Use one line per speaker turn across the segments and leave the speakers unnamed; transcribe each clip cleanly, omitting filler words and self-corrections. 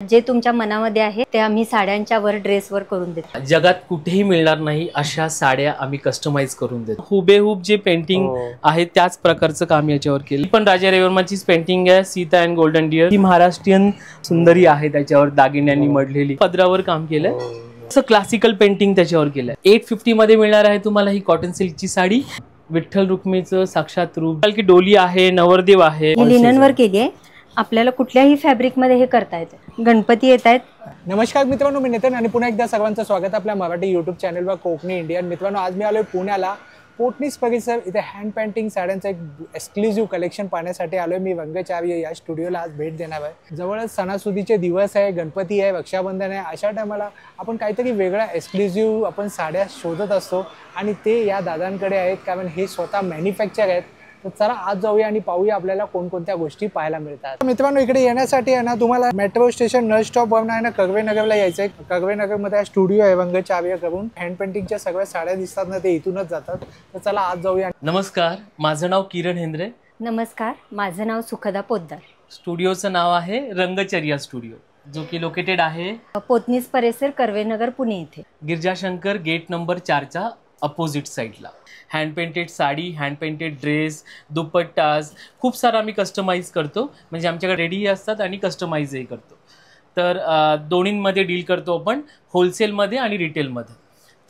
जे तुमच्या मनामध्ये आहे ते आम्ही साड्यांच्या वर ड्रेसवर करून देतो।
जगात कुठेही मिळणार नाही अशा साड्या आम्ही कस्टमाइज करून देतो। हुबेहूब जे पेंटिंग आहे त्याच प्रकारचं काम याच्यावर केलं। पण राजा रविवर्माचीच पेंटिंग आहे, सीता अँड गोल्डन डियर। ही महाराष्ट्रीयन सुंदरी आहे, त्याच्यावर दागिन्यांनी मढलेली पदरावर काम केलंय। असं क्लासिकल पेंटिंग त्याच्यावर केलंय। 850 मध्ये मिळणार आहे तुम्हाला ही कॉटन सिल्कची साडी। विठ्ठल रुक्मिणीचं साक्षात रूप, की डोली आहे, नवरदेव आहे,
लिननवर केली आहे। आपल्याला कुठल्याही फॅब्रिक मध्ये हे करता येते। गणपती येत आहेत।
नमस्कार मित्रांनो, मी नितीन आणि पुन्हा एकदा सर्वांचं स्वागत आपल्या मराठी यूट्यूब चॅनलवर कोकणी इंडियन। मित्रांनो, आज मी आलोय पुण्याला पोटनीस परिसर इथे हँड पेंटिंग साड्यांचं एक एक्सक्लुझिव्ह कलेक्शन पाहण्यासाठी आलोय। मी रंगचार्य या स्टुडिओला आज भेट देणार आहे। जवळच सणासुदीचे दिवस आहे, गणपती आहे, रक्षाबंधन आहे। अशा टायमाला आपण काहीतरी वेगळा एक्सक्लुझिव्ह आपण साड्या शोधत असतो आणि ते या दादांकडे आहेत, कारण हे स्वतः मॅन्युफॅक्चर आहेत। तर चला आज जाऊया आणि पाहूया आपल्याला कोणकोणत्या गोष्टी पाहायला मिळतात। मित्रांनो, इकडे येण्यासाठी आहे ना तुम्हाला मेट्रो स्टेशन नळ स्टॉप वरून आहे ना कर्वेनगरला यायचं आहे। कर्वेनगरमध्ये स्टुडिओ आहे रंगचार्य करून। हँड पेंटिंगच्या सगळ्या साड्या दिसतात ना, ते इथूनच जातात। तर चला आज जाऊया।
नमस्कार, माझं नाव किरण हेंद्रे।
नमस्कार, माझं नाव सुखदा पोद्दार।
स्टुडिओचं नाव आहे रंगचर्या स्टुडिओ, जो की लोकेटेड आहे
पोतनीस परिसर कर्वेनगर पुणे येथे,
गिरजाशंकर गेट नंबर 4च्या अपोजिट साईडला। Hand painted sari, hand painted dress, दुपट्टास खूप सारा आम्ही कस्टमाइज करतो। म्हणजे आमच्याकडे रेडी असतात आणि कस्टमाइजही करतो। तर दोन्हींमध्ये डील करतो आपण, होलसेलमध्ये आणि रिटेलमध्ये।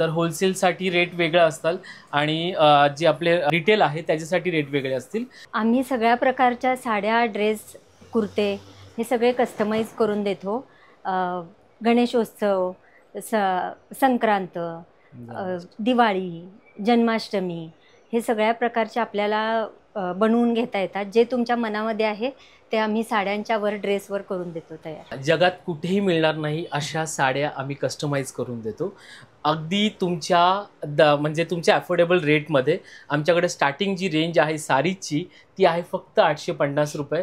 तर होलसेलसाठी रेट वेगळा असतात आणि जे आपले रिटेल आहे त्याच्यासाठी रेट वेगळे असतील।
आम्ही सगळ्या प्रकारच्या साड्या, ड्रेस, कुर्ते हे सगळे कस्टमाइज करून देतो। गणेशोत्सव, संक्रांत, दिवाळी, जन्माष्टमी हे सगळ्या प्रकारचे आपल्याला बनवून घेता येतात। जे तुमच्या मनामध्ये आहे ते आम्ही साड्यांच्या वर ड्रेसवर करून देतो तयार।
जगात कुठेही मिळणार नाही अशा साड्या आम्ही कस्टमाइज करून देतो। अगदी तुमच्या म्हणजे तुमच्या अफोर्डेबल रेटमध्ये। आमच्याकडे स्टार्टिंग जी रेंज आहे साडीची ती आहे फक्त 850 रुपये।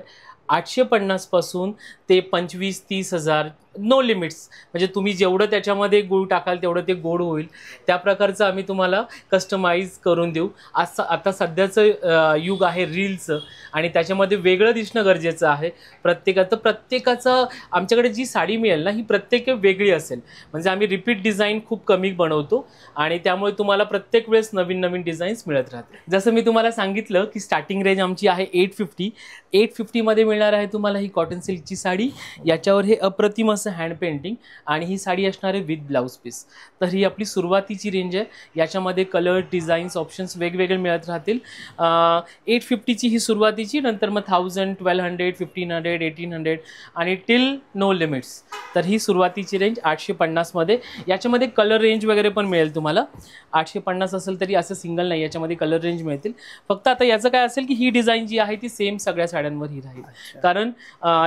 850 पासून ते 25-30 हजार, नो लिमिट्स। म्हणजे तुम्ही जेवढं त्याच्यामध्ये गुळ टाकाल तेवढं ते गोड होईल, त्या प्रकारचं आम्ही तुम्हाला कस्टमाइज करून देऊ। आता सध्याचं युग आहे रीलचं आणि त्याच्यामध्ये वेगळं दिसणं गरजेचं आहे प्रत्येकाचं। आमच्याकडे जी साडी मिळेल ना ही प्रत्येक वेगळी असेल। म्हणजे आम्ही रिपीट डिझाईन खूप कमी बनवतो आणि त्यामुळे तुम्हाला प्रत्येक वेळेस नवीन नवीन डिझाईन्स मिळत राहते। जसं मी तुम्हाला सांगितलं की स्टार्टिंग रेंज आमची आहे 850 मध्ये मिळणार आहे तुम्हाला ही कॉटन सिल्कची साडी। याच्यावर हे अप्रतिम असं हँड पेंटिंग आणि ही साडी असणार आहे विथ ब्लाउज पीस। तर ही आपली सुरुवातीची रेंज आहे। याच्यामध्ये कलर, डिझाईन्स, ऑप्शन्स वेगवेगळे मिळत राहतील। 850ची ही सुरुवातीची, नंतर मग 1000, 1200, 1500, 1800 आणि टिल नो लिमिट्स। तर ही सुरुवातीची रेंज 850 मध्ये। याच्यामध्ये कलर रेंज वगैरे पण मिळेल तुम्हाला। 850 असेल तरी असं सिंगल नाही, याच्यामध्ये कलर रेंज मिळतील। फक्त आता याचं काय असेल की ही डिझाईन जी आहे ती सेम सगळ्या साड्यांवर ही राहील, कारण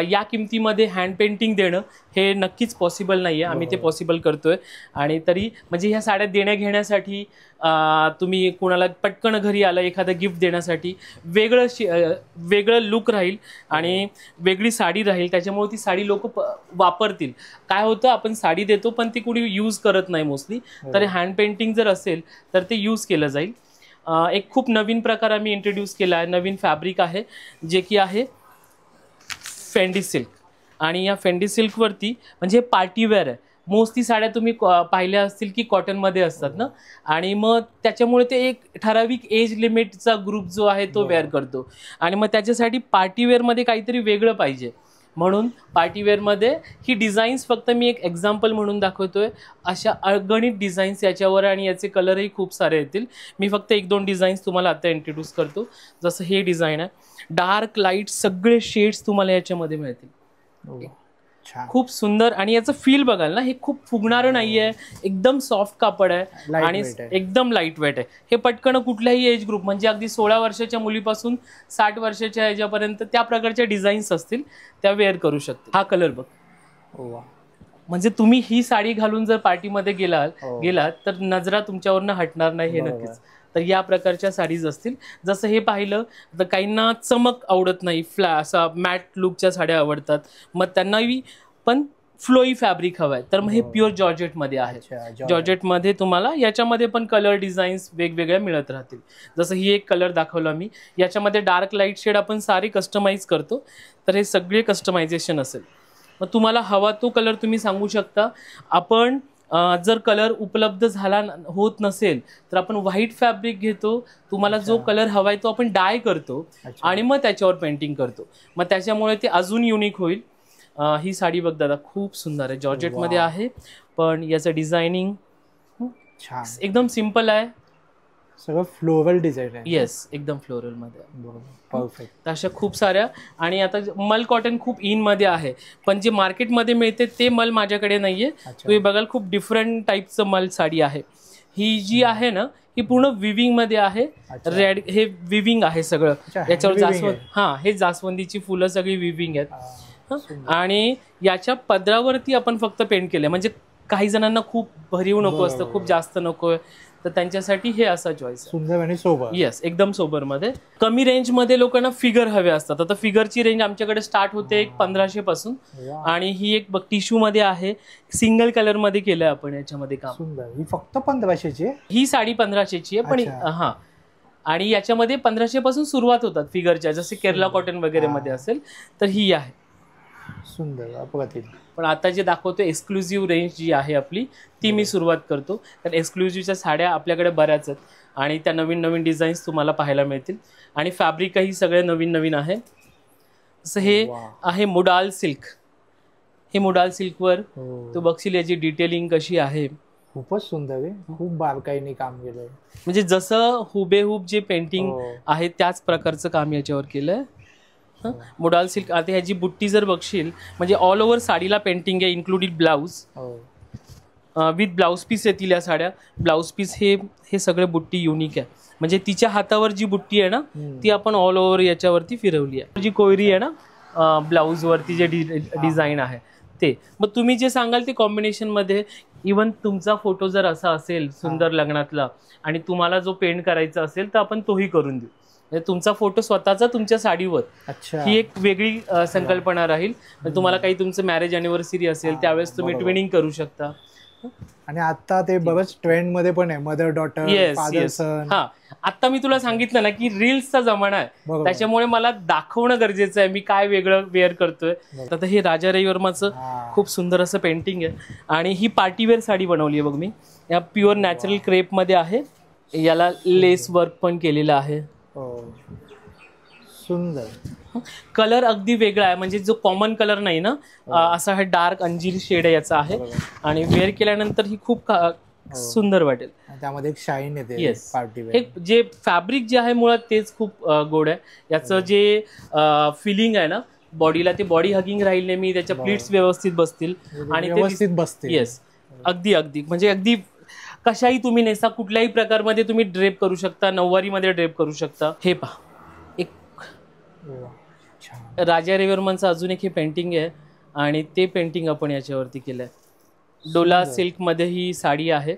या किमतीमध्ये हँड पेंटिंग देणं हे नक्कीच पॉसिबल नाही आहे। आम्ही ते पॉसिबल करतोय आणि तरी म्हणजे ह्या साड्या देण्या घेण्यासाठी तुम्ही कोणाला पटकन घरी आलं एखादं गिफ्ट देण्यासाठी वेगळं लुक राहील आणि वेगळी साडी राहील। त्याच्यामुळे ती साडी लोक वापरतील। काय होतं, आपण साडी देतो पण ती कुणी यूज करत नाही मोस्टली। तर हँड पेंटिंग जर असेल तर ते यूज केलं जाईल। एक खूप नवीन प्रकार आम्ही इंट्रोड्यूस केला आहे, नवीन फॅब्रिक आहे जे की आहे फेंडी सिल्क। आणि या फेंडी सिल्कवरती म्हणजे पार्टीवेअर आहे। मोस्टली साड्या तुम्ही पाहिल्या असतील की कॉटनमध्ये असतात ना, आणि मग त्याच्यामुळे ते एक ठराविक एज लिमिटचा ग्रुप जो आहे तो वेअर करतो आणि मग त्याच्यासाठी पार्टीवेअरमध्ये काहीतरी वेगळं पाहिजे, म्हणून पार्टीवेअरमध्ये ही डिझाईन्स फक्त मी एक एक्झाम्पल म्हणून दाखवतोय। अशा अगणित डिझाईन्स याच्यावर आणि याचे कलरही खूप सारे येतील। मी फक्त 1-2 डिझाईन्स तुम्हाला आता इंट्रोड्यूस करतो। जसं हे डिझाईन आहे, डार्क लाईट सगळे शेड्स तुम्हाला याच्यामध्ये मिळतील। खूप सुंदर आणि याचं फील बघाल ना, हे खूप फुगणारं नाहीये, एकदम सॉफ्ट कापड आहे आणि एकदम लाईट वेट आहे। हे पटकन कुठल्याही एज ग्रुप म्हणजे अगदी 16 वर्षाच्या मुलीपासून 60 वर्षाच्या ह्याच्यापर्यंत त्या प्रकारच्या डिझाईन्स असतील त्या वेअर करू शकते। हा कलर बघ, म्हणजे तुम्ही ही साडी घालून जर पार्टीमध्ये गेलात तर नजरा तुमच्यावरनं हटणार नाही, हे नक्कीच। तर या प्रकारच्या साडीज असतील। जसं हे पाहिलं तर काहींना चमक आवडत नाही, असा मॅट लुकच्या साड्या आवडतात, मग त्यांनाही पण फ्लोई फॅब्रिक हवं आहे, तर मग हे प्युअर जॉर्जेटमध्ये आहे। जॉर्जेटमध्ये तुम्हाला याच्यामध्ये पण कलर डिझाईन्स वेगवेगळ्या मिळत राहतील। जसं ही एक कलर दाखवला मी, याच्यामध्ये डार्क लाईट शेड आपण सारे कस्टमाइज करतो, तर हे सगळे कस्टमायझेशन असेल। मग तुम्हाला हवा तो कलर तुम्ही सांगू शकता. आपण जर कलर उपलब्ध झाला होत नसेल तर आपण व्हाईट फॅब्रिक घेतो, तुम्हाला जो कलर हवाय तो आपण डाय करतो आणि मग त्याच्यावर पेंटिंग करतो. मग त्याच्यामुळे ते अजून युनिक होईल. ही साडी बघ दादा, खूप सुंदर आहे, जॉर्जेटमध्ये आहे, पण याचं डिझायनिंग एकदम सिम्पल आहे,
सगळं फ्लोरल डिझाईन आहे.
येस, एकदम फ्लोरल मध्ये.
परफेक्ट.
अशा खूप साऱ्या. आणि आता मल कॉटन खूप इन मध्ये आहे, पण जे मार्केटमध्ये मिळते ते मल माझ्याकडे नाहीये. तुम्ही बघाल खूप डिफरंट टाईपचं मल साडी आहे. ही जी आहे ना ही पूर्ण विविंग मध्ये आहे. रेड हे विविंग आहे सगळं. याच्यावर जास्वंद, हा हे जास्वंदीची फुलं सगळी विविंग आहेत. आणि याच्या पदरावरती आपण फक्त पेंट केलंय. म्हणजे काही जणांना खूप भरीव नको असतं, खूप जास्त नको, तर त्यांच्यासाठी हे असा चॉईस आहे.
सुंदर आणि सोबर.
येस, एकदम सोबर मध्ये. कमी रेंज मध्ये लोकांना फिगर हवे असतात. आता फिगरची रेंज आमच्याकडे स्टार्ट होते 1500 पासून. आणि ही एक टिश्यू मध्ये आहे, सिंगल कलर मध्ये केलंय आपण याच्यामध्ये काम.
सुंदर. ही फक्त 1500ची.
ही साडी 1500ची आहे, पण हा. आणि याच्यामध्ये 1500 पासून सुरुवात होतात फिगरच्या, जसे केरला कॉटन वगैरे मध्ये असेल तर ही आहे.
सुंदर अप्रतिम.
पण आता जे दाखवतो एक्सक्लुझिव्ह रेंज जी आहे आपली ती मी सुरुवात करतो. कारण एक्सक्लुझिव्हच्या साड्या आपल्याकडे बऱ्याच आहेत आणि त्या नवीन नवीन डिझाईन्स तुम्हाला पाहायला मिळतील. आणि फॅब्रिकही सगळे नवीन नवीन आहे. जसं हे आहे मुडाल सिल्क. हे मुडाल सिल्कवर तू बघशील याची डिटेलिंग कशी आहे.
खूपच सुंदर आहे, खूप बारकाईने काम केलंय.
म्हणजे जसं हुबेहूब जे पेंटिंग आहे त्याच प्रकारचं काम याच्यावर केलंय. Modal silk. आता ह्याची बुट्टी जर बघशील म्हणजे ऑल ओव्हर साडीला पेंटिंग आहे, included blouse. With blouse piece येतील या साड्या. ब्लाऊज पीस हे सगळे बुट्टी युनिक आहे. म्हणजे तिच्या हातावर जी बुट्टी आहे ना ती आपण ऑल ओव्हर याच्यावरती फिरवली आहे. जी कोयरी आहे ना ब्लाऊज वरती जे डिझाईन आहे ते. मग तुम्ही जे सांगाल ते कॉम्बिनेशन मध्ये. इवन तुमचा फोटो जर असा असेल सुंदर लग्नातला आणि तुम्हाला जो पेंट करायचा असेल तर आपण तोही करून देऊ. तुमचा फोटो स्वतःचा तुमच्या साडीवर, ही एक वेगळी संकल्पना राहील. तुम्हाला काही तुमचं मॅरेज अॅनिव्हर्सरी असेल त्यावेळेस तुम्ही ट्विनिंग करू शकता.
आणि आता ते बघच ट्रेंड मध्ये पण आहे, मदर डॉटर.
येस. हा, आता मी तुला सांगितलं ना की रील्सचा जमाना आहे, त्याच्यामुळे मला दाखवणं गरजेचं आहे मी काय वेगळं वेअर करतोय. आता हे राजा रविवर्माचं खूप सुंदर असं पेंटिंग आहे. आणि ही पार्टीवेअर साडी बनवली आहे बघ मी. या प्युअर नॅचरल क्रेप मध्ये आहे. याला लेस वर्क पण केलेलं आहे.
सुंदर.
कलर अगदी वेगळा आहे, म्हणजे जो कॉमन कलर नाही ना, असा हा डार्क अंजीर शेड याचा आहे. आणि वेअर केल्यानंतर ही खूप सुंदर वाटेल.
त्यामध्ये एक शाईन येते.
येस. हे जे फॅब्रिक जे आहे मुळात तेच खूप गोड आहे. याचं जे फिलिंग आहे ना बॉडीला, ते बॉडी हगिंग राहील नेहमी. त्याच्या प्लीट्स व्यवस्थित बसतील आणि
व्यवस्थित बसतील.
येस, अगदी अगदी. म्हणजे अगदी कशाही तुम्ही नेसा, कुठल्याही प्रकारमध्ये तुम्ही ड्रेप करू शकता, नऊवारीमध्ये ड्रेप करू शकता. हे पहा, एक राजा रविवर्मनचं अजून एक हे पेंटिंग आहे आणि ते पेंटिंग आपण याच्यावरती केलंय. डोला सिल्क मध्ये ही साडी आहे.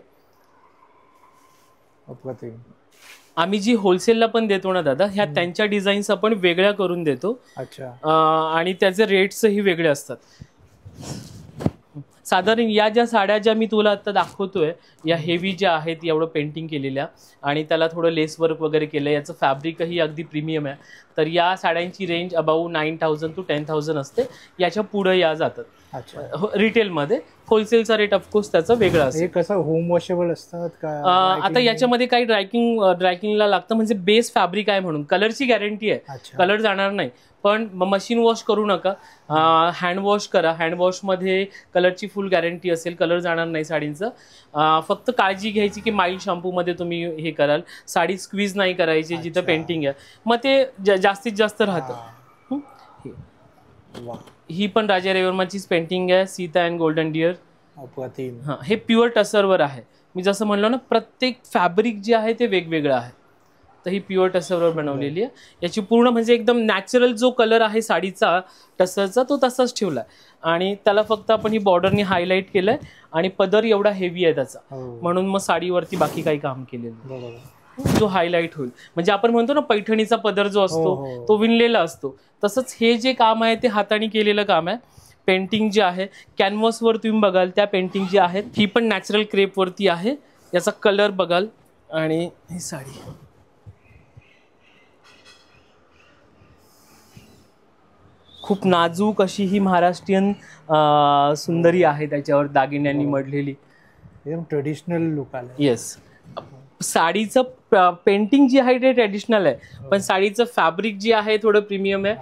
आम्ही जी होलसेलला पण देतो ना दादा, ह्या त्यांच्या डिझाईन्स आपण वेगळ्या करून देतो. आणि त्याचे रेट्सही वेगळे असतात. साधारण या ज्या साड्या ज्या मी तुला आता दाखवतोय या हेवी ज्या आहेत एवढं पेंटिंग केलेल्या आणि त्याला थोडं लेस वर्क वगैरे केलं, याचं फॅब्रिकही अगदी प्रीमियम आहे. तर या साड्यांची रेंज अबाऊ 9000 to 10000 असते. याच्या पुढे या जातात रिटेलमध्ये. होलसेलचा रेट ऑफकोर्स त्याचा वेगळा असतो.
कसं होम वॉशेबल असतात का?
आता याच्यामध्ये काही ड्रायकिंगला लागतं, म्हणजे बेस फॅब्रिक आहे म्हणून. कलरची गॅरंटी आहे, कलर जाणार नाही. पण मशीन वॉश करू नका, हँड वॉश करा. हँड वॉशमध्ये कलरची फुल गॅरंटी असेल, कलर जाणार नाही साडींचं. फक्त काळजी घ्यायची की माइल्ड शॅम्पूमध्ये तुम्ही हे कराल. साडी स्क्वीज नाही करायची जिथं पेंटिंग आहे, मग ते जास्तीत जास्त राहतं. ही पण राजा रविवर्माचीच पेंटिंग आहे, सीता अँड गोल्डन डिअर. हां, हे प्युअर टसरवर आहे. मी जसं म्हणलो ना, प्रत्येक फॅब्रिक जे आहे ते वेगवेगळं आहे. तर ही प्युअर टसरवर बनवलेली आहे. याची पूर्ण म्हणजे एकदम नॅचरल जो कलर आहे साडीचा टसरचा तो तसाच ठेवला आहे. आणि त्याला फक्त आपण ही बॉर्डरनी हायलाईट केलंय आणि पदर एवढा हेवी आहे त्याचा, म्हणून मग साडीवरती बाकी काही काम केलेलं जो हायलाईट होईल. म्हणजे आपण म्हणतो ना पैठणीचा पदर जो असतो तो विणलेला असतो, तसंच हे जे काम आहे ते हाताने केलेलं काम आहे. पेंटिंग जे आहे कॅनव्हासवर तुम्ही बघाल, त्या पेंटिंग जी आहेत ही पण नॅचरल क्रेपवरती आहे. याचा कलर बघाल आणि ही साडी खूप नाजूक अशी ही महाराष्ट्रीयन सुंदरी आहे, त्याच्यावर दागिन्यांनी मढलेली,
एकदम ट्रेडिशनल लुक आला.
येस. साडीचं पेंटिंग जी आहे ते ट्रेडिशनल आहे, पण साडीचं फॅब्रिक जे आहे थोडं प्रीमियम आहे.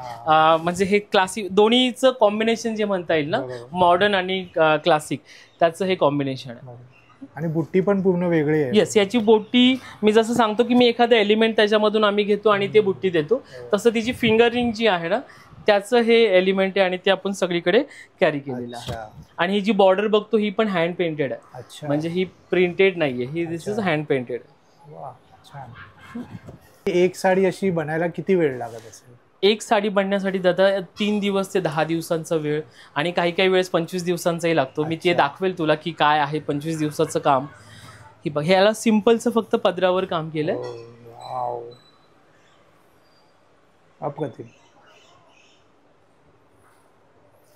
म्हणजे हे क्लासिक दोन्हीचं कॉम्बिनेशन जे म्हणता येईल ना, मॉडर्न आणि क्लासिक, त्याचं हे कॉम्बिनेशन आहे.
आणि बुट्टी पण पूर्ण वेगळी आहे.
येस, याची बुट्टी मी जसं सांगतो की मी एखादं एलिमेंट त्याच्यामधून आम्ही घेतो आणि ते बुट्टी देतो, तसं तिची फिंगर रिंग जी आहे ना त्याचं हे एलिमेंट आहे आणि ते आपण सगळीकडे कॅरी केलेलं आहे. आणि ही जी बॉर्डर बघतो ही पण हँड पेंटेड आहे, म्हणजे ही प्रिंटेड नाहीये, ही दिस इज हँड पेंटेड.
एक साडी अशी बनायला किती वेळ लागत असेल?
एक साडी बनण्यासाठी दादा 3 दिवस ते 10 दिवसांचा वेळ, आणि काही काही वेळेस 25 दिवसांचाही लागतो. मी ते दाखवेल तुला की काय आहे 25 दिवसाचं काम. ही बघ, ह्याला सिम्पलचं फक्त पदरावर काम केलंय.
अप्रतिम.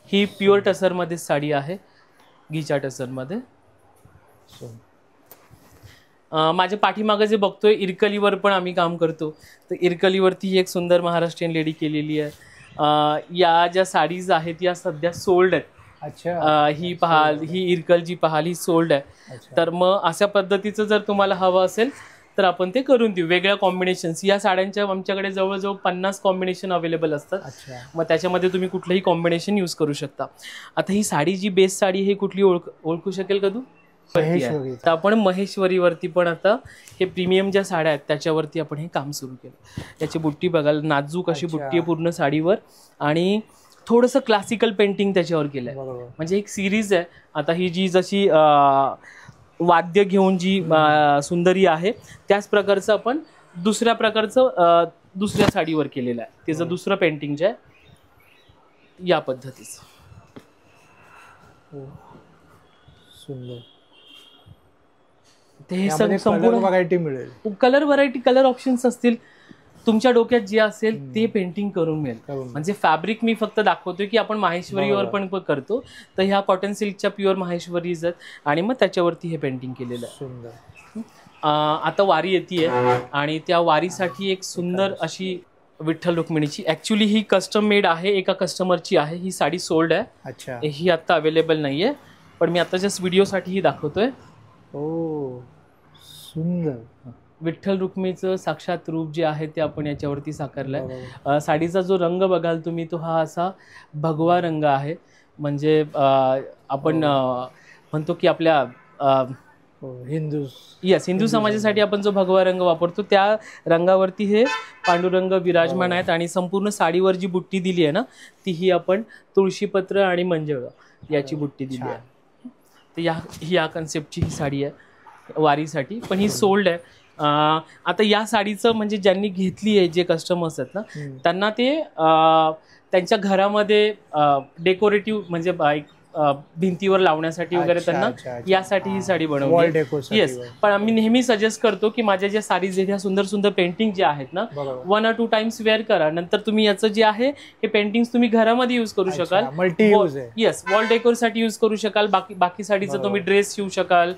ही प्युअर टसरमध्ये साडी आहे, गीचा टसरमध्ये. माझ्या पाठीमागं जे बघतोय इरकलीवर पण आम्ही काम करतो, तर इरकलीवरती ही एक सुंदर महाराष्ट्रीयन लेडी केलेली आहे. या ज्या साडीज आहेत या सध्या सोल्ड आहेत.
अच्छा.
ही पहाल, ही इरकल जी पहाल ही सोल्ड आहे. तर मग अशा पद्धतीचं जर तुम्हाला हवं असेल तर आपण ते करून देऊ. वेगळ्या कॉम्बिनेशन्स या साड्यांच्या आमच्याकडे जवळजवळ 50 कॉम्बिनेशन अवेलेबल असतात. मग त्याच्यामध्ये तुम्ही कुठलंही कॉम्बिनेशन यूज करू शकता. आता ही साडी जी बेस साडी हे कुठली ओळखू शकेल का तू? तर आपण महेश्वरीवरती पण आता हे प्रीमियम ज्या साड्या आहेत त्याच्यावरती आपण हे काम सुरू केलं. याची बुट्टी बघाल, नाजूक अशी बुट्टी आहे पूर्ण साडीवर, आणि थोडंसं क्लासिकल पेंटिंग त्याच्यावर केलंय. म्हणजे एक सिरीज आहे. आता ही जी जशी वाद्य घेऊन जी सुंदरी आहे त्याच प्रकारचं आपण दुसऱ्या प्रकारचं दुसऱ्या साडीवर केलेलं आहे. त्याचं दुसरं पेंटिंग जे आहे या पद्धतीचं.
सुंदर.
ते संपूर्ण
व्हरायटी मिळेल,
कलर व्हरायटी, कलर ऑप्शन्स असतील, तुमच्या डोक्यात जे असेल ते पेंटिंग करून मिळेल. म्हणजे फॅब्रिक मी फक्त दाखवतोय की आपण माहेश्वरीवर पण करतो, तर ह्या कॉटन सिल्कच्या प्युअर माहेश्वरीज आहेत आणि मग त्याच्यावरती हे पेंटिंग केलेलं आहे. आता वारी येते आणि त्या वारीसाठी एक सुंदर अशी विठ्ठल रुक्मिणीची, ऍक्च्युली ही कस्टम मेड आहे, एका कस्टमरची आहे. ही साडी सोल्ड आहे.
अच्छा.
ही आता अवेलेबल नाहीये, पण मी आता जस्ट व्हिडिओसाठी ही दाखवतोय.
सुंदर.
विठ्ठल रुक्मिणीचं साक्षात रूप जे आहे ते आपण याच्यावरती साकारलंय. साडीचा जो रंग बघाल तुम्ही तो हा असा भगवा रंग आहे. म्हणजे आपण म्हणतो की आपल्या हिंदू समाजासाठी आपण जो भगवा रंग वापरतो त्या रंगावरती हे पांडुरंग विराजमान आहेत. आणि संपूर्ण साडीवर जी बुट्टी दिली आहे ना ती ही आपण तुळशीपत्र आणि मंजळ याची बुट्टी दिली आहे. तर या कन्सेप्टची ही साडी आहे वारीसाठी, पण ही सोल्ड आहे. आता या साडीचं म्हणजे ज्यांनी घेतली आहे, जे कस्टमर्स आहेत ना, त्यांना ते त्यांच्या घरामध्ये डेकोरेटिव्ह म्हणजे भिंतीवर लावण्यासाठी वगैरे त्यांना यासाठी ही साडी बनवली. येस, पण आम्ही नेहमी सजेस्ट करतो की माझ्या ज्या साडीज आहेत ह्या सुंदर सुंदर पेंटिंग जे आहेत ना 1 or 2 टाइम्स वेअर करा, नंतर तुम्ही याचं जे आहे हे पेंटिंग तुम्ही घरामध्ये युज करू शकाल. येस, वॉल डेकोर साठी युज करू शकाल. बाकी साडीचं तुम्ही ड्रेस शिवू शकाल.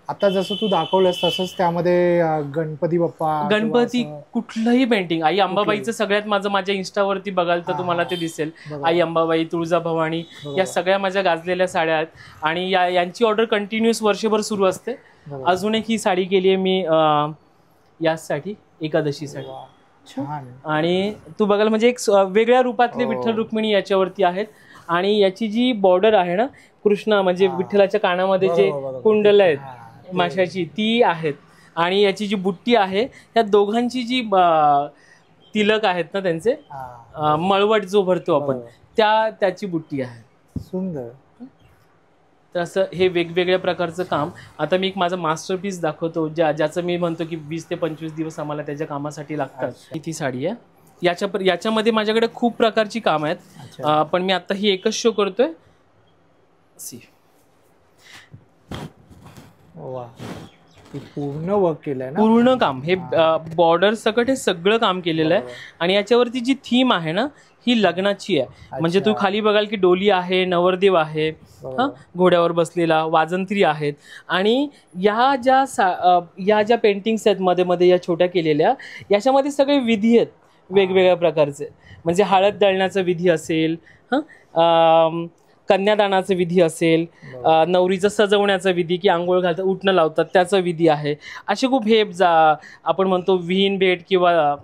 आता जसं तू दाखवलंस तसंच त्यामध्ये गणपती बाप्पा,
गणपती कुठलंही पेंटिंग, आई अंबाबाईचं सगळ्यात माझ्या इंस्टावरती बघाल तर तुम्हाला ते दिसेल. आई अंबाबाई, तुळजाभवानी या सगळ्या माझ्या गाजलेल्या साड्या आहेत आणि यांची ऑर्डर कंटिन्युअस वर्षभर सुरू असते. अजून एक ही साडी केली आहे मी यासाठी एकादशीसाठी. आणि तू बघाल म्हणजे एक वेगळ्या रूपातले विठ्ठल रुक्मिणी याच्यावरती आहेत. आणि याची जी बॉर्डर आहे ना कृष्णा म्हणजे विठ्ठलाच्या कानामध्ये जे कुंडल आहेत माशाची ती आहेत. आणि याची जी बुट्टी आहे त्या दोघांची जी तिलक आहेत ना त्यांचे मळवट जो भरतो आपण त्याची बुट्टी आहे.
सुंदर.
तर असं हे वेगवेगळ्या प्रकारचं काम. आता मी एक माझं मास्टरपीस दाखवतो ज्याचं मी म्हणतो की 20 ते 25 दिवस आम्हाला त्याच्या कामासाठी लागतात. ती साडी आहे. याच्यामध्ये माझ्याकडे खूप प्रकारची काम आहेत, पण मी आता ही एकच शो करतोय.
पूर्ण वर्क केलंय ना,
पूर्ण काम हे बॉर्डर सकट हे सगळं काम केलेलं आहे. आणि याच्यावरती जी थीम आहे ना ही लग्नाची आहे. म्हणजे तू खाली बघाल की डोली आहे, नवरदेव आहे, घोड्यावर बसलेला, वाजंत्री आहेत. आणि या ज्या पेंटिंग्स आहेत मध्ये मध्ये या छोट्या केलेल्या, याच्यामध्ये सगळे विधी आहेत. वेगवेगळ्या प्रकारचे, म्हणजे हळद दळण्याचा विधी असेल, कन्यादानाचा विधी असेल, नवरीचं सजवण्याचा विधी की आंघोळ घालतात उठणं लावतात त्याचा विधी आहे. असे खूप हे आपण म्हणतो विहीन भेट किंवा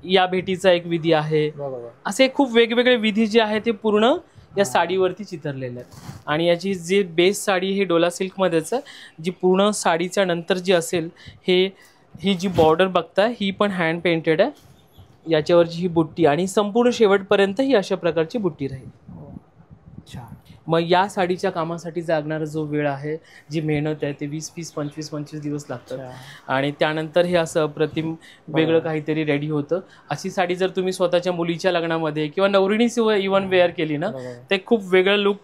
या भेटीचा एक विधी आहे. असे खूप वेगवेगळे विधी जे आहे ते पूर्ण या साडीवरती चितरलेले आहेत. आणि याची जी बेस साडी ही डोला सिल्कमध्येच आहे. जी पूर्ण साडीच्या नंतर जी असेल ही जी बॉर्डर बघता ही पण हँड पेंटेड आहे. याच्यावरची ही बुट्टी आणि संपूर्ण शेवटपर्यंत ही अशा प्रकारची बुट्टी राहील. मग या साडीच्या कामासाठी लागणारा जो वेळ आहे, जी मेहनत आहे, ते 20 25 दिवस लागतात. आणि त्यानंतर हे असं अप्रतिम वेगळं काहीतरी रेडी होतं. अशी साडी जर तुम्ही स्वतःच्या मुलीच्या लग्नामध्ये किंवा नवरीणी इव्हन वेअर केली ना, ते खूप वेगळं लुक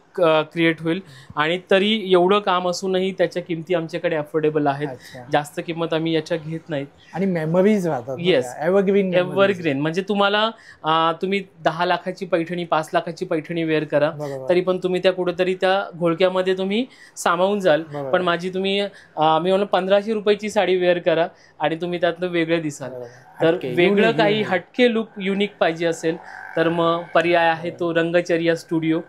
क्रिएट होईल. आणि तरी एवढं काम असूनही त्याच्या किमती आमच्याकडे अफोर्डेबल आहेत. जास्त किंमत आम्ही याच्या घेत नाहीत.
आणि मेमरीज राहतात.
Yes, evergreen. म्हणजे तुम्ही 10 लाखाची पैठणी 5 लाखाची पैठणी वेअर करा, तरी पण तुम्ही त्या कुठेतरी त्या घोळक्यामध्ये तुम्ही सामावून जाल. पण मी म्हणून 1500 रुपयाची साडी वेअर करा आणि तुम्ही त्यातनं वेगळे दिसाल. तर वेगळं काही हटके लुक युनिक पाहिजे असेल तर मग पर्याय आहे तो रंगचर्या स्टुडिओ.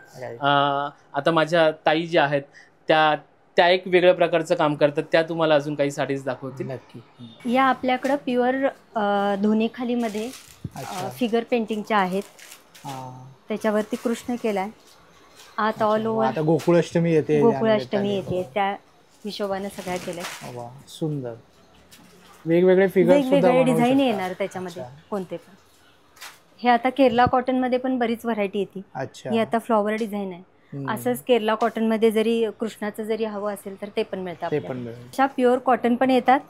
आता माझ्या ताई ज्या आहेत त्या एक वेगळ्या प्रकारचं काम करतात. त्या तुम्हाला अजून काही साडीज दाखवतील.
नक्की.
या आपल्याकडं प्युअर धोनीखालीमध्ये फिगर पेंटिंगच्या आहेत. त्याच्यावरती कृष्ण केलाय. आत ऑल ओव्हर.
आता गोकुळाष्टमी येते.
त्या हिशोबाने सगळ्या केल्या.
सुंदर वेगवेगळे फिगर
वेगवेगळे डिझाईन येणार त्याच्यामध्ये कोणते पण. हे आता केरला कॉटन मध्ये पण बरीच व्हरायटी येते. ही आता फ्लॉवर डिझाईन आहे. असंच केरला कॉटन मध्ये जरी कृष्णाचं जरी हवं असेल तर ते पण मिळतात. अशा प्युअर कॉटन पण येतात.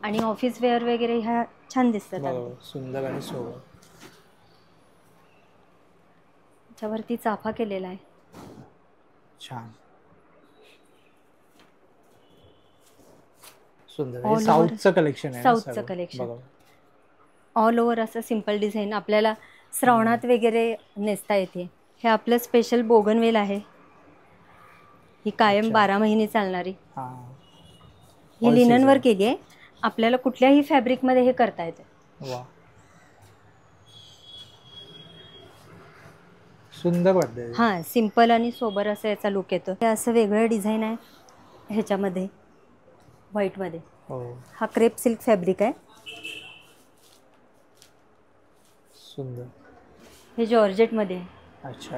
आणि ऑफिस वेअर वगैरे ह्या छान दिसतात.
सुंदर आणि सोबर.
त्याच्यावरती चाफा केलेला आहे.
छान सुंदर. साऊथचं कलेक्शन आहे.
साऊथचं कलेक्शन ऑल ओव्हर असं सिंपल डिझाईन आपल्याला श्रावणात वगैरे नेसता येते. हे आपलं स्पेशल बोगनवेल आहे. ही कायम 12 महिने चालणारी. ही लिननवर केली आहे. आपल्याला कुठल्याही फॅब्रिकमध्ये हे करता येते.
सुंदर वाटते.
हां, सिंपल आणि सोबर असं याचा लुक येतो. हे असं वेगळं डिझाईन आहे ह्याच्यामध्ये व्हाईटमध्ये. हा क्रेप सिल्क फॅब्रिक आहे.
सुंदर.
हे जॉर्जेटमध्ये.
अच्छा.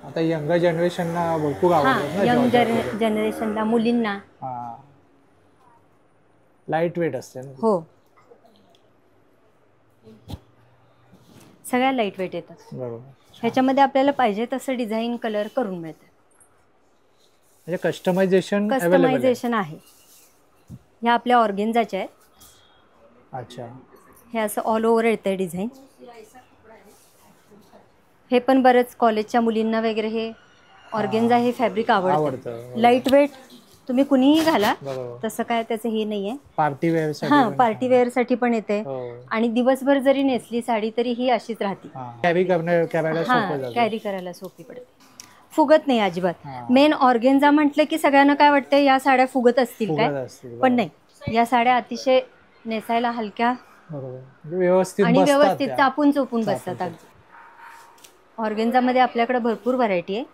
आता यंग जनरेशनला भरपूर आवडतं.
यंग जनरेशनला मुलींना
लाईट वेट असते.
हो, सगळ्या लाईट वेट येतात.
बरोबर.
ह्याच्यामध्ये आपल्याला पाहिजे तसं डिझाईन कलर करून मिळतं.
म्हणजे कस्टमायझेशन
आहे. ह्या आपल्या ऑर्गेन्झाच्या आहेत.
अच्छा.
हे असं ऑल ओव्हर येतं डिझाईन. हे पण बरेच कॉलेजच्या मुलींना वगैरे हे ऑर्गेन्झा हे फॅब्रिक आवडतं. लाईट वेट तुम्ही कुणीही घाला, तसं काय त्याचं हे नाहीये.
Party wear.
पार्टी वेअर साठी पण येते. आणि दिवसभर जरी नेसली साडी तरी ही अशीच राहते. कॅरी करायला सोपी पडते. फुगत नाही अजिबात. मेन ऑर्गेन्झा म्हटलं की सगळ्यांना काय वाटतं या साड्या फुगत असतील काय, पण नाही. या साड्या अतिशय नेसायला हलक्या आणि व्यवस्थित चापून चोपून बसतात. अगदी ऑर्गेन्झामध्ये आपल्याकडे भरपूर व्हरायटी आहे.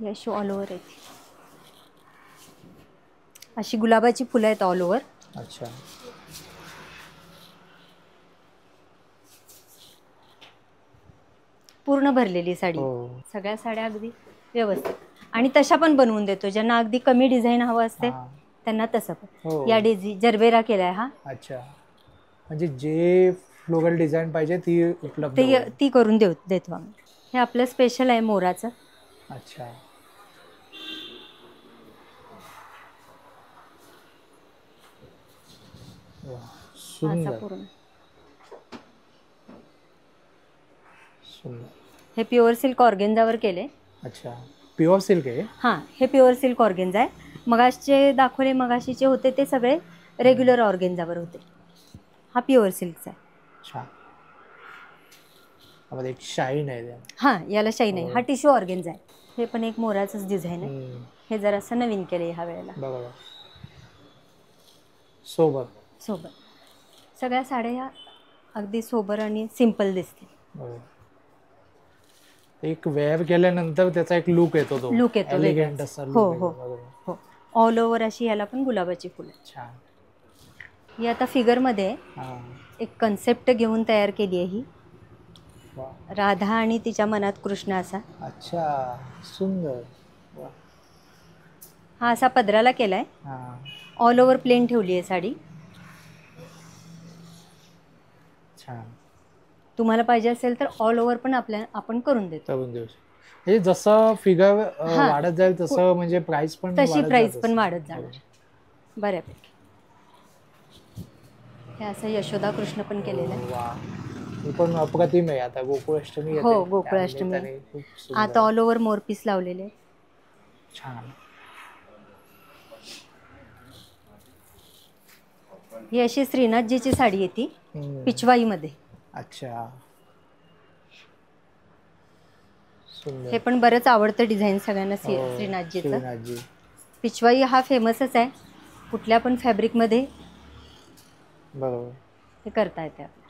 अशी ऑल ओव्हर आहे. अशी गुलाबाची फुलं आहेत ऑल ओव्हर.
अच्छा.
पूर्ण भरलेली साडी. सगळ्या साड्या अगदी व्यवस्थित आणि तशा पण बनवून देतो. ज्यांना अगदी कमी डिझाईन हवं असते त्यांना तसं पण. या जरबेरा केलाय हा.
अच्छा. म्हणजे जे फ्लोरल डिझाईन पाहिजे ती उपलब्ध
ती करून देतो आम्ही. हे आपलं स्पेशल आहे मोराचं.
अच्छा.
हे प्युअर सिल्क ऑर्गेन्झावर केले.
अच्छा. प्युअर सिल्क आहे.
हां, हे प्युअर सिल्क ऑर्गेन्झा आहे. मगाशीचे होते ते सगळे रेग्युलर ऑर्गेन्झावर होते. हा प्युअर सिल्कचा आहे.
अच्छा. एक शाईन आहे.
हां, याला शाईन आहे. हा टिश्यू ऑर्गेन्झा आहे. हे पण एक मोराचंच डिझाईन आहे.
हम्म.
हे जरासं नवीन केले ह्या वेळेला.
बरोबर. सोबर.
सगळ्या साड्या ह्या अगदी सोबर आणि सिंपल दिसतील.
बरोबर. एक वेअर केल्यानंतर त्याचा एक लुक येतो, तो
लुक येतो
एलिगंट
वेगळाच.
असा
हो
लुक
हो
येतो. बरोबर.
हो. ऑल ओव्हर अशी ह्याला पण गुलाबाची फुलं.
छान.
ही आता फिगरमध्ये
हा.
एक कन्सेप्ट घेऊन तयार केली आहे ही.
वा.
राधा आणि तिच्या मनात कृष्ण असा.
अच्छा, सुंदर. वा.
हा असा पदराला केलाय.
हा.
ऑल ओव्हर प्लेन ठेवली आहे साडी.
छान.
तुम्हाला पाहिजे असेल तर ऑल ओव्हर पण आपण करून देतो.
करून देऊ. हे जसं फिगर
हा.
वाढत जाईल तसं म्हणजे प्राइस पण
तशी
वाढत
प्राइस
जात
पण
असेल.
वाढत जाणार बऱ्यापैकी. हे असं यशोदा कृष्ण पण केलेलं आहे.
वा. हे पण अप्रतिम आहे. आता गोकुळाष्टमी येते.
हो, गोकुळाष्टमी.
त्या निमित्ताने खूप सुंदर.
आता ऑल ओव्हर मोर पीस लावलेले आहे.
छान.
ही अशी श्रीनाथजीची साडी आहे ती,
हम्म.
पिचवाईमध्ये.
अच्छा, सुंदर.
हे पण बरंच आवडतं डिझाईन सगळ्यांना
हो,
श्रीनाथजीचं.
श्रीनाथजी.
पिचवाई हा फेमसच आहे. कुठल्या पण फॅब्रिकमध्ये
बरोबर.
हे करता येते आपल्याला.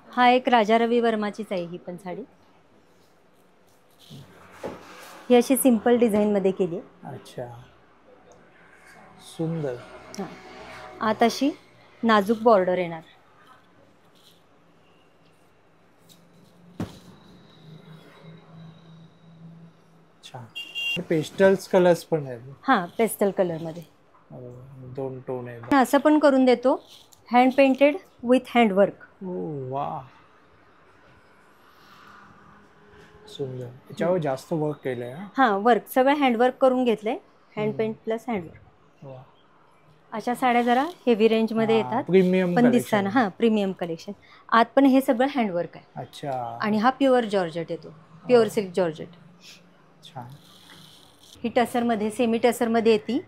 हा एक राजा रवी वर्माचीच आहे ही पण साडी. ही अशी सिंपल डिझाईनमध्ये केली आहे.
अच्छा, सुंदर.
हां, आत अशी नाजूक बॉर्डर येणार.
छान. पेस्टल्स कलर्स पण आहेत.
हां, पेस्टल कलरमध्ये.
दोन टोन आहेत.
असं पण करून देतो, हँड पेंटेड विथ हँडवर्क.
वा, सुंदर. याच्यावर जास्त वर्क केलंय.
हां, वर्क सगळं हँडवर्क करून घेतलंय. Hand paint plus handwork.
वा.
अशा साड्या जरा हेवी रेंजमध्ये येतात,
प्रीमियम
पण दिसताना हां प्रीमियम कलेक्शन. आत पण हे सगळं हँडवर्क आहे.
अच्छा.
आणि हा प्युअर जॉर्जेट येतो, प्युअर सिल्क जॉर्जेट.
छान.
ही टसरमध्ये, सेमी टसरमध्ये येते.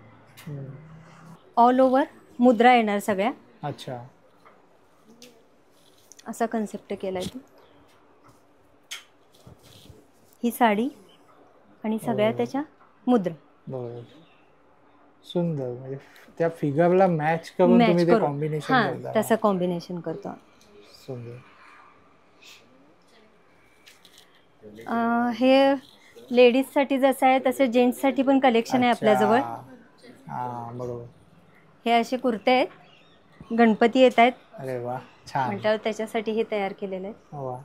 ऑल ओव्हर मुद्रा येणार सगळ्या.
अच्छा,
असा कन्सेप्ट केलाय तो. ही साडी आणि सगळ्या त्याच्या मुद्रा.
बरोबर. सुंदर. म्हणजे त्या फिगरला मॅच करून तुम्ही ते कॉम्बिनेशन
हां,
करता.
तसं कॉम्बिनेशन करतो.
सुंदर.
हे लेडीजसाठी जसं आहे तसे जेंट्ससाठी पण कलेक्शन आहे आपल्याजवळ.
हां, बरोबर.
हे असे कुर्ते आहेत, गणपती येत आहेत.
अरे वा, छान.
म्हटल्यावर त्याच्यासाठी हे तयार केलेलं आहे.
वा.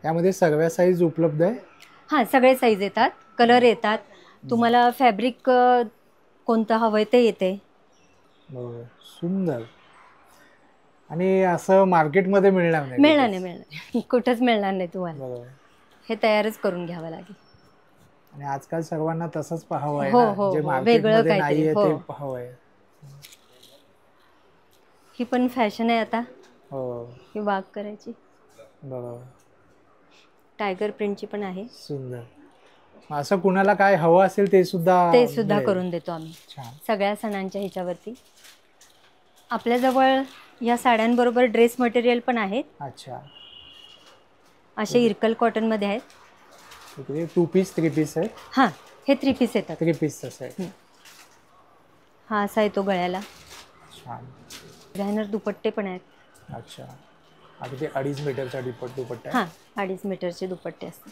यामध्ये सर्व साईज उपलब्ध आहे.
हां, सगळे साईज येतात, कलर येतात. तुम्हाला फॅब्रिक कोणतं हवंय ते येते.
बरोबर. सुंदर. आणि असं मार्केटमध्ये मिळणार नाही.
मिळणार कुठंच मिळणार नाही तुम्हाला.
बरोबर.
हे तयारच करून घ्यावं लागेल.
आणि आजकाल सर्वांना तसंच पाहावं आहे
हो,
ना,
हो,
जे
हो.
मार्केटमध्ये
वेगळं
नाहीये
काहीतरी.
ते
हो.
पाहावं आहे.
ही पण फॅशन आहे आता,
हो,
ही वाघ करायची.
बरोबर.
टायगर प्रिंटची पण आहे.
सुंदर. असं कुणाला काय हवं असेल ते सुद्धा मिळेल.
करून देतो आम्ही
छान.
सगळ्या सणांच्या ह्याच्यावरती. आपल्याजवळ या साड्यांबरोबर ड्रेस मटेरियल पण आहेत.
अच्छा.
असे इरकल कॉटनमध्ये आहेत.
इकडे 2 पीस 3 पीस आहे.
हां, हे 3 पीस येतात.
3 पीस तसं आहे.
हा असा येतो गळ्याला.
छान.
डिझायनर दुपट्टे पण आहेत.
अच्छा. अगदी 2.5 मीटरचा दुपट्टा आहे.
हां, 2.5 मीटरचे दुपट्टे असतात.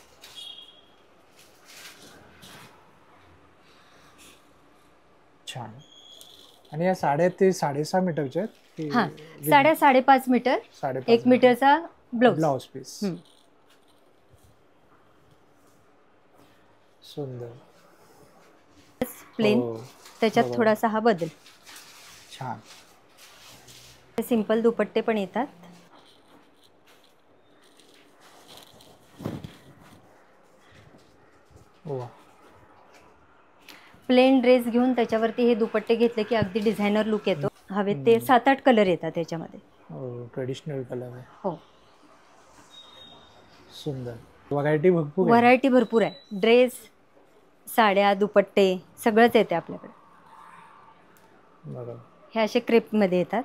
छान. आणि या साड्या ते 6.5 मीटरच्या आहेत.
हां, साड्या 5.5 मीटर, 1 मीटरचा ब्लाउज
पीस. सुंदर.
प्लेन.
हो,
त्याच्यात
बरोबर.
थोडासा हा बदल.
छान.
सिंपल दुपट्टे पण येतात.
वा.
प्लेन ड्रेस घेऊन त्याच्यावरती हे दुपट्टे घेतले की अगदी डिझायनर लुक येतो. हवेत ते 7-8 कलर येतात त्याच्यामध्ये.
हो, ट्रेडिशनल कलर आहे.
हो,
सुंदर. व्हरायटी भरपूर आहे.
व्हरायटी भरपूर आहे. ड्रेस, साड्या, दुपट्टे सगळंच येते आपल्याकडे.
बरोबर.
हे असे क्रेपमध्ये येतात,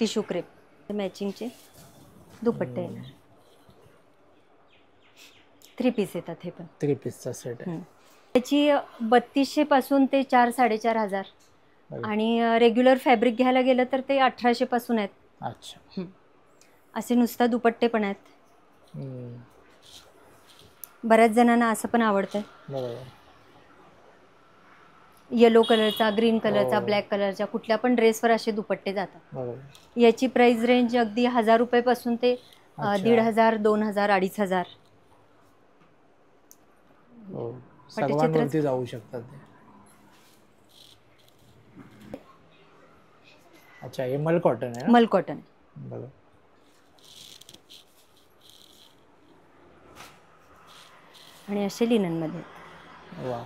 टिश्यू क्रेप. मॅचिंगचे दुपट्टे येणार. 3 पीस येतात हे पण.
3 पीसचा सेट आहे.
त्याची 3200 पासून ते 4-4.5 हजार आणि रेग्युलर फॅब्रिक घ्यायला गेलं तर ते 1800 पासून आहेत.
अच्छा.
असे नुसता दुपट्टे पण आहेत.
हम्म.
बऱ्याच जणांना असं पण आवडतं.
बरोबर.
येलो कलरचा, ग्रीन कलरचा,
हो.
ब्लॅक कलरच्या कुठल्या पण ड्रेसवर असे दुपट्टे जातात.
बरोबर.
याची प्राइस रेंज अगदी 1000 रुपयापासून ते
अच्छा.
1500, 2000, 2500.
हो,
पटचित्र
सर्वांवरती जाऊ शकतात ते. अच्छा, हे मल कॉटन आहे ना?
मल कॉटन.
बघा.
आणि असे लिनन मध्ये.
वा,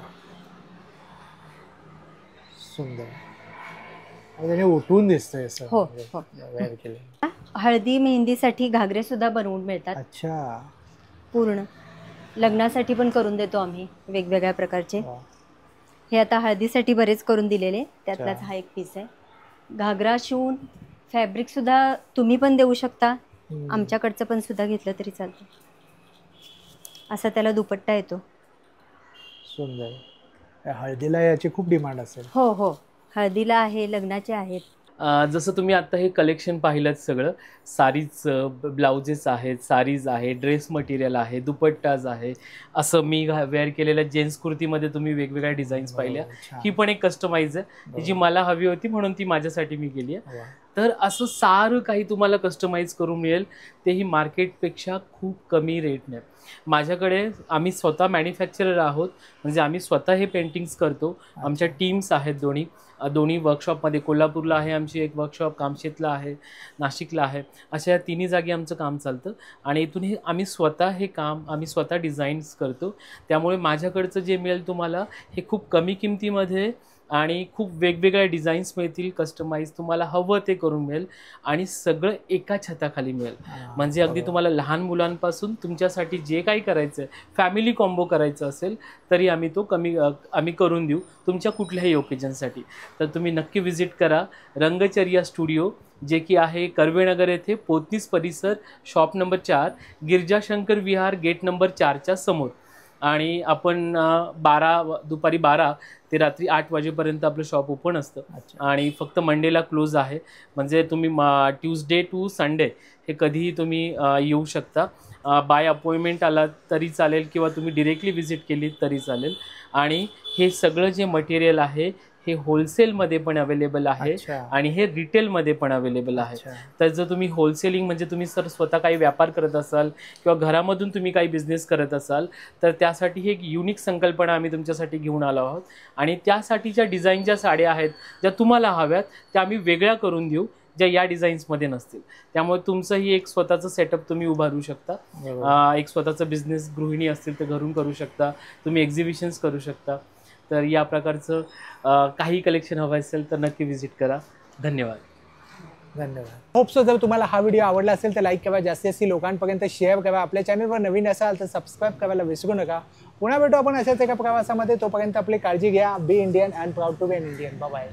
सुंदर. आणि त्याने उठून दिसतंय असं.
हो,
म्हणजे
हो.
वेअर केले.
हळदी मेहंदीसाठी घागरे सुद्धा बनवून मिळतात.
अच्छा.
पूर्ण लग्नासाठी पण करून देतो आम्ही वेगवेगळ्या प्रकारचे.
वा.
हे आता हळदीसाठी बरेच करून दिलेले, त्यातलाच
अच्छा.
हा एक पीस आहे. घागरा शिवून फॅब्रिक सुद्धा तुम्ही पण देऊ शकता, आमच्याकडचं पण सुद्धा घेतलं तरी चालतं. असा त्याला दुपट्टा येतो.
सुंदर. हळदीला याची खूप डिमांड असेल.
हो हो, हळदीला आहे, लग्नाचे आहेत.
जसं तुम्ही आता हे कलेक्शन पाहिलं सगळं, सारीजचं ब्लाउजेस आहेत, सारीज आहे, ड्रेस मटेरियल आहे, दुपट्टाज आहे. असं मी वेअर केलेल्या जेंट्स कुर्तीमध्ये तुम्ही वेगवेगळ्या डिझाईन्स पाहिल्या.
छान.
ही पण एक कस्टमाइज आहे, ही जी मला हवी होती म्हणून ती माझ्यासाठी मी केली आहे.
वा.
तर असं सारं काही तुम्हाला कस्टमाइज करून मिळेल, तेही मार्केटपेक्षा खूप कमी रेटने. माझ्याकडे आम्ही स्वतः मॅन्युफॅक्चरर आहोत, म्हणजे आम्ही स्वतः हे पेंटिंग्स करतो. आमच्या टीम्स आहेत दोन्ही वर्कशॉपमध्ये. कोल्हापूरला आहे आमची एक वर्कशॉप, कामशेतला आहे, नाशिकला आहे. अशा या तिन्ही जागी आमचं काम चालतं. आणि इथून हे आम्ही स्वतः डिझाईन्स करतो. त्यामुळे माझ्याकडचं जे मिळेल तुम्हाला हे खूप कमी किमतीमध्ये आणि खूप वेगवेगळ्या डिझाईन्स मिळतील, कस्टमाइज तुम्हाला हवं ते करून मिळेल आणि सगळं एका छताखाली मिळेल. म्हणजे अगदी तुम्हाला लहान मुलांपासून तुमच्यासाठी जे काही करायचं आहे, फॅमिली कॉम्बो करायचं असेल तरी आम्ही तो आम्ही करून देऊ तुमच्या कुठल्याही ओकेजनसाठी. तर तुम्ही नक्की व्हिजिट करा रंगचर्या स्टुडिओ, जे की आहे कर्वेनगर येथे, पोतनीस परिसर, शॉप नंबर 4, गिरजाशंकर विहार, गेट नंबर 4च्या समोर. आणि आपण दुपारी 12 ते रात्री 8 वाजेपर्यंत आपलं शॉप ओपन असतं. आणि फक्त मंडेला क्लोज आहे. म्हणजे तुम्ही ट्यूसडे टू संडे हे कधीही तुम्ही येऊ शकता. बाय अपॉइंटमेंट आला तरी चालेल किंवा तुम्ही डिरेक्टली व्हिजिट केली तरी चालेल. आणि हे सगळं जे मटेरियल आहे हे होलसेलमध्ये पण अवेलेबल आहे आणि हे रिटेलमध्ये पण अवेलेबल आहे. तर जर तुम्ही होलसेलिंग म्हणजे तुम्ही स्वतः काही व्यापार करत असाल किंवा घरामधून तुम्ही काही बिझनेस करत असाल तर त्यासाठी ही एक युनिक संकल्पना आम्ही तुमच्यासाठी घेऊन आलो आहोत. आणि त्यासाठीच्या डिझाईनच्या साड्या आहेत ज्या तुम्हाला हव्यात त्या आम्ही वेगळ्या करून देऊ, ज्या या डिझाईन्समध्ये नसतील. त्यामुळे तुमचंही एक स्वतःचं सेटअप तुम्ही उभारू शकता. एक स्वतःचं बिझनेस गृहिणी असतील तर घरून करू शकता, तुम्ही एक्झिबिशन्स करू शकता. तर या प्रकारचं काही कलेक्शन हवं असेल तर नक्की व्हिजिट करा. धन्यवाद.
होप सो जर तुम्हाला हा व्हिडिओ आवडला असेल तर लाईक करा, जास्तीत लोकांपर्यंत शेअर करा. आपल्या चॅनलवर नवीन असाल तर सबस्क्राईब करायला विसरू नका. पुन्हा भेटू आपण अशाच एका प्रवासामध्ये. तोपर्यंत आपली काळजी घ्या. Be Indian and proud to be an Indian. Bye bye.